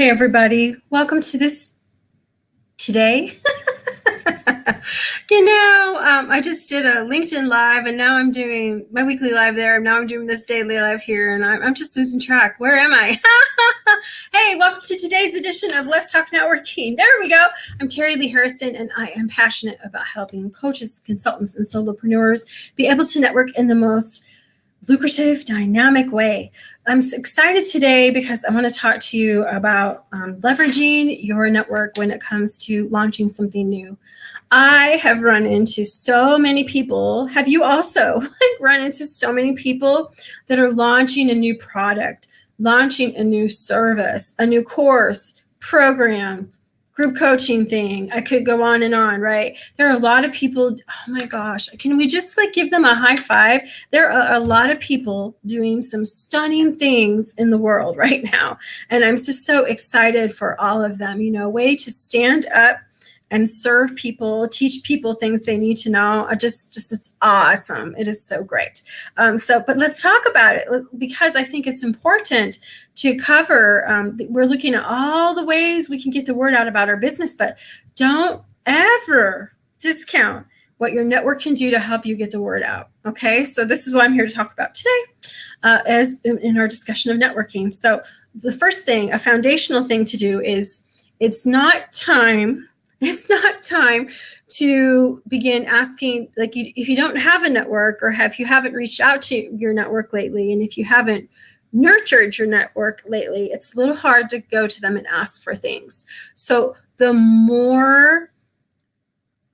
Hey, everybody. Welcome to this today. I just did a LinkedIn Live, and now I'm doing my weekly live there. Now I'm doing this daily live here, and I'm just losing track. Where am I? Hey, welcome to today's edition of Let's Talk Networking. There we go. I'm Terry Lee Harrison, and I am passionate about helping coaches, consultants, and solopreneurs be able to network in the most lucrative, dynamic way. I'm excited today because I want to talk to you about leveraging your network when it comes to launching something new. I have run into so many people. Have you also run into so many people that are launching a new product, launching a new service, a new course, program, group coaching thing? I could go on and on, right? There are a lot of people. Oh my gosh, can we just give them a high five? There are a lot of people doing some stunning things in the world right now. And I'm just so excited for all of them, a way to stand up and serve people, teach people things they need to know. It's awesome. It is so great. But let's talk about it, because I think it's important to cover. We're looking at all the ways we can get the word out about our business, but don't ever discount what your network can do to help you get the word out. Okay, so this is what I'm here to talk about today, as in our discussion of networking. So the first thing, a foundational thing to do is it's not time to begin asking, if you don't have a network, or if you haven't reached out to your network lately, and if you haven't nurtured your network lately, it's a little hard to go to them and ask for things. So the more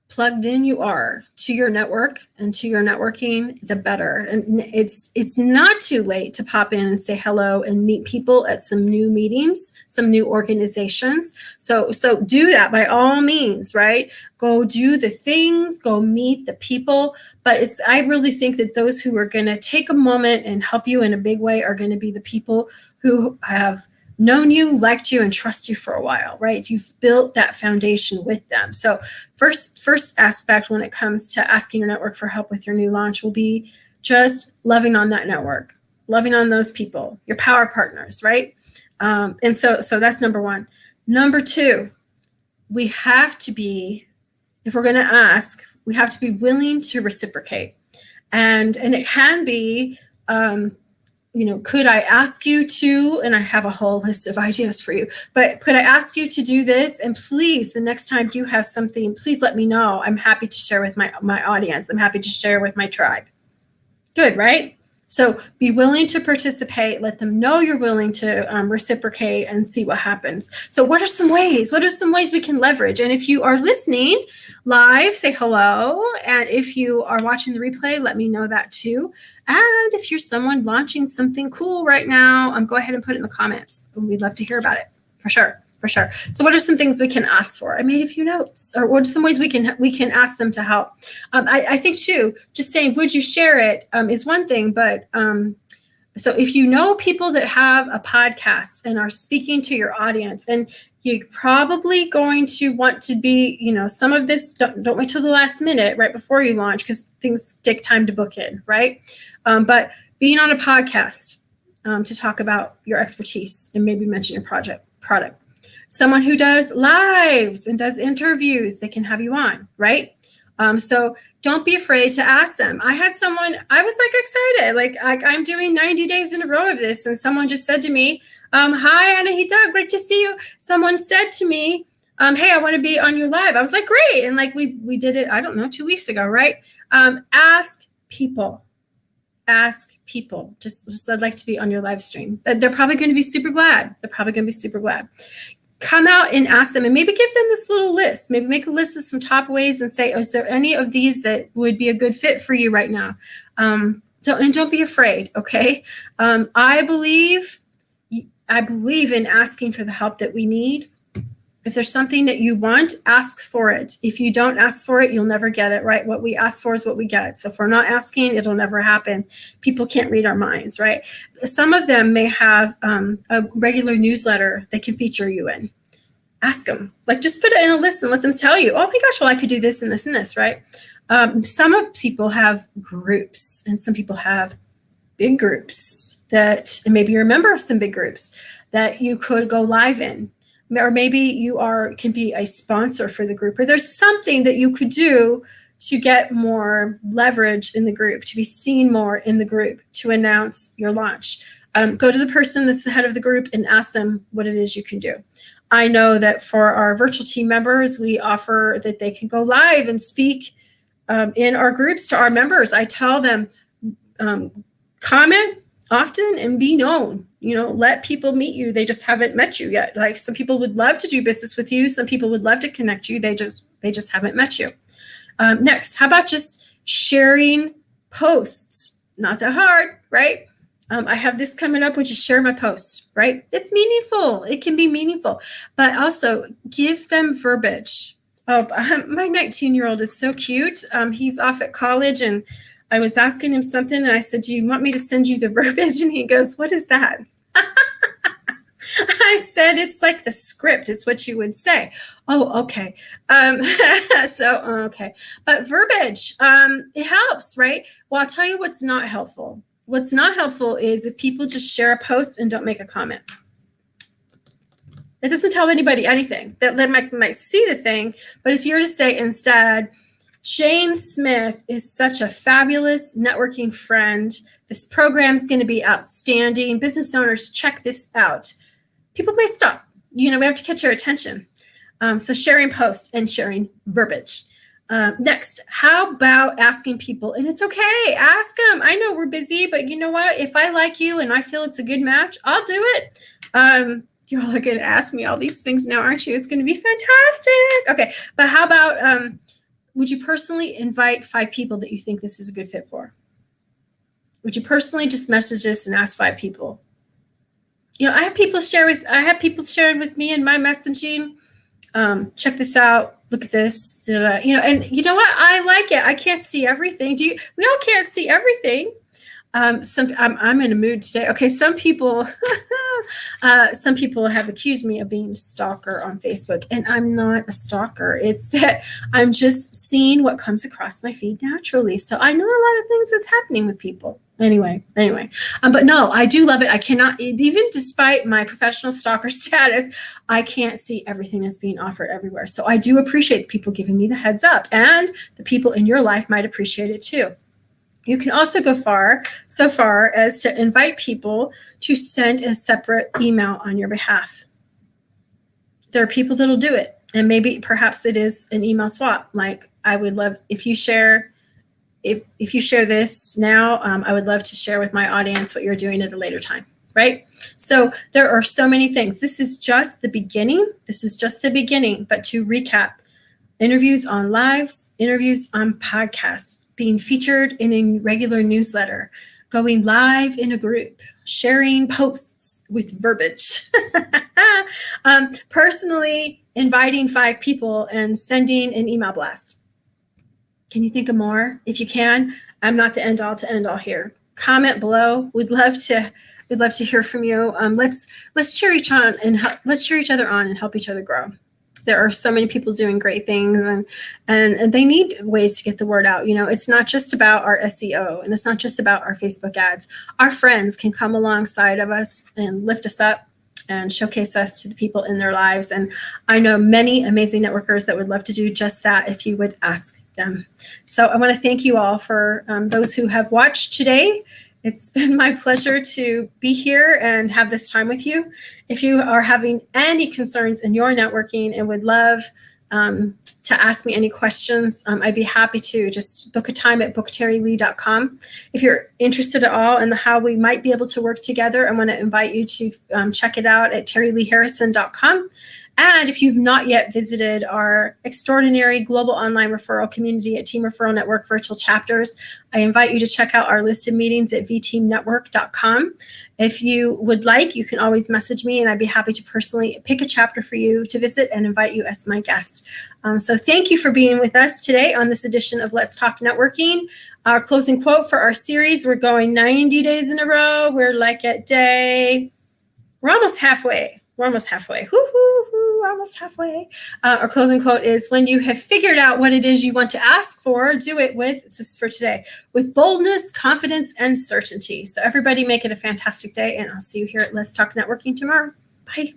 plugged in you are to your network and to your networking, the better. And it's not too late to pop in and say hello and meet people at some new meetings, some new organizations. So do that by all means, right? Go do the things, go meet the people. But I really think that those who are going to take a moment and help you in a big way are going to be the people who have known you, liked you, and trust you for a while, right? You've built that foundation with them. So first aspect when it comes to asking your network for help with your new launch will be just loving on that network, loving on those people, your power partners, right? And so that's number one. Number two, we have to be, if we're going to ask, we have to be willing to reciprocate. And it can be, could I ask you to, and I have a whole list of ideas for you, but could I ask you to do this? And please, the next time you have something, please let me know. I'm happy to share with my audience. I'm happy to share with my tribe. Good, right? So be willing to participate. Let them know you're willing to reciprocate and see what happens. So what are some ways? What are some ways we can leverage? And if you are listening live, say hello. And if you are watching the replay, let me know that too. And if you're someone launching something cool right now, go ahead and put it in the comments. We'd love to hear about it, for sure. So what are some things we can ask for? I made a few notes. Or what are some ways we can ask them to help? I think too, just saying, would you share it, is one thing. But so if you know people that have a podcast and are speaking to your audience, and you're probably going to want to be, some of this, don't wait till the last minute right before you launch, because things take time to book in, right? But being on a podcast to talk about your expertise and maybe mention your product. Someone who does lives and does interviews, they can have you on, right? So don't be afraid to ask them. I had someone, I was excited, I'm doing 90 days in a row of this. And someone just said to me, hi, Anahita, great to see you. Someone said to me, hey, I want to be on your live. I was like, great. And we did it, I don't know, 2 weeks ago, right? Ask people. Just I'd like to be on your live stream. They're probably going to be super glad. Come out and ask them, and maybe give them this little list. Maybe make a list of some top ways and say, is there any of these that would be a good fit for you right now? Don't be afraid, okay? I believe in asking for the help that we need. If there's something that you want, ask for it. If you don't ask for it, you'll never get it, right? What we ask for is what we get. So if we're not asking, it'll never happen. People can't read our minds, right? Some of them may have a regular newsletter they can feature you in. Ask them. Just put it in a list and let them tell you, oh my gosh, well, I could do this and this and this, right? Some of people have groups, and some people have big groups and maybe you're a member of some big groups that you could go live in. or maybe you can be a sponsor for the group, or there's something that you could do to get more leverage in the group, to be seen more in the group, to announce your launch. Go to the person that's the head of the group and ask them what it is you can do. I know that for our virtual team members, we offer that they can go live and speak in our groups to our members. I tell them, comment often and be known. Let people meet you. They just haven't met you yet. Like, some people would love to do business with you. Some people would love to connect you. They just haven't met you. Next, how about just sharing posts? Not that hard, right? I have this coming up, which is share my post, right? It's meaningful. It can be meaningful, but also give them verbiage. Oh, my 19-year-old is so cute. He's off at college, and I was asking him something, and I said, do you want me to send you the verbiage? And he goes, what is that? I said, it's like the script. It's what you would say. Oh, okay. Okay. But verbiage, it helps, right? Well, I'll tell you what's not helpful. What's not helpful is if people just share a post and don't make a comment. It doesn't tell anybody anything. That they might see the thing, but if you were to say instead, Jane Smith is such a fabulous networking friend. This program is going to be outstanding. Business owners, check this out. People may stop. We have to catch your attention. So sharing posts and sharing verbiage. Next, how about asking people? And it's okay, ask them. I know we're busy, but you know what? If I like you and I feel it's a good match, I'll do it. You all are going to ask me all these things now, aren't you? It's going to be fantastic. Okay, but how about, would you personally invite 5 people that you think this is a good fit for? Would you personally just message this and ask 5 people? I have people sharing with me in my messaging. Check this out. Look at this. And you know what? I like it. I can't see everything. We all can't see everything. I'm in a mood today. Okay, some people have accused me of being a stalker on Facebook, and I'm not a stalker. It's that I'm just seeing what comes across my feed naturally. So I know a lot of things that's happening with people. Anyway, but no, I do love it. I cannot, even despite my professional stalker status, I can't see everything that's being offered everywhere. So I do appreciate people giving me the heads up, and the people in your life might appreciate it too. You can also go so far as to invite people to send a separate email on your behalf. There are people that'll do it, and perhaps it is an email swap. Like, I would love if you share this now, I would love to share with my audience what you're doing at a later time, right? So there are so many things. This is just the beginning. But to recap, interviews on lives, interviews on podcasts, being featured in a regular newsletter, going live in a group, sharing posts with verbiage, personally inviting 5 people and sending an email blast. Can you think of more? If you can, I'm not the end all to end all here. Comment below. We'd love to hear from you. Let's cheer each other on and help each other grow. There are so many people doing great things, and they need ways to get the word out. It's not just about our SEO, and it's not just about our Facebook ads. Our friends can come alongside of us and lift us up and showcase us to the people in their lives. And I know many amazing networkers that would love to do just that if you would ask them. So I want to thank you all for those who have watched today. It's been my pleasure to be here and have this time with you. If you are having any concerns in your networking and would love to ask me any questions, I'd be happy to just book a time at bookterrylee.com. If you're interested at all in how we might be able to work together, I want to invite you to check it out at terryleeharrison.com. And if you've not yet visited our extraordinary global online referral community at Team Referral Network Virtual Chapters, I invite you to check out our list of meetings at vteamnetwork.com. If you would like, you can always message me, and I'd be happy to personally pick a chapter for you to visit and invite you as my guest. So thank you for being with us today on this edition of Let's Talk Networking. Our closing quote for our series, we're going 90 days in a row. We're almost halfway. We're almost halfway. Almost halfway. Our closing quote is, when you have figured out what it is you want to ask for, do it this is for today, with boldness, confidence, and certainty. So everybody make it a fantastic day, and I'll see you here at Let's Talk Networking tomorrow. Bye.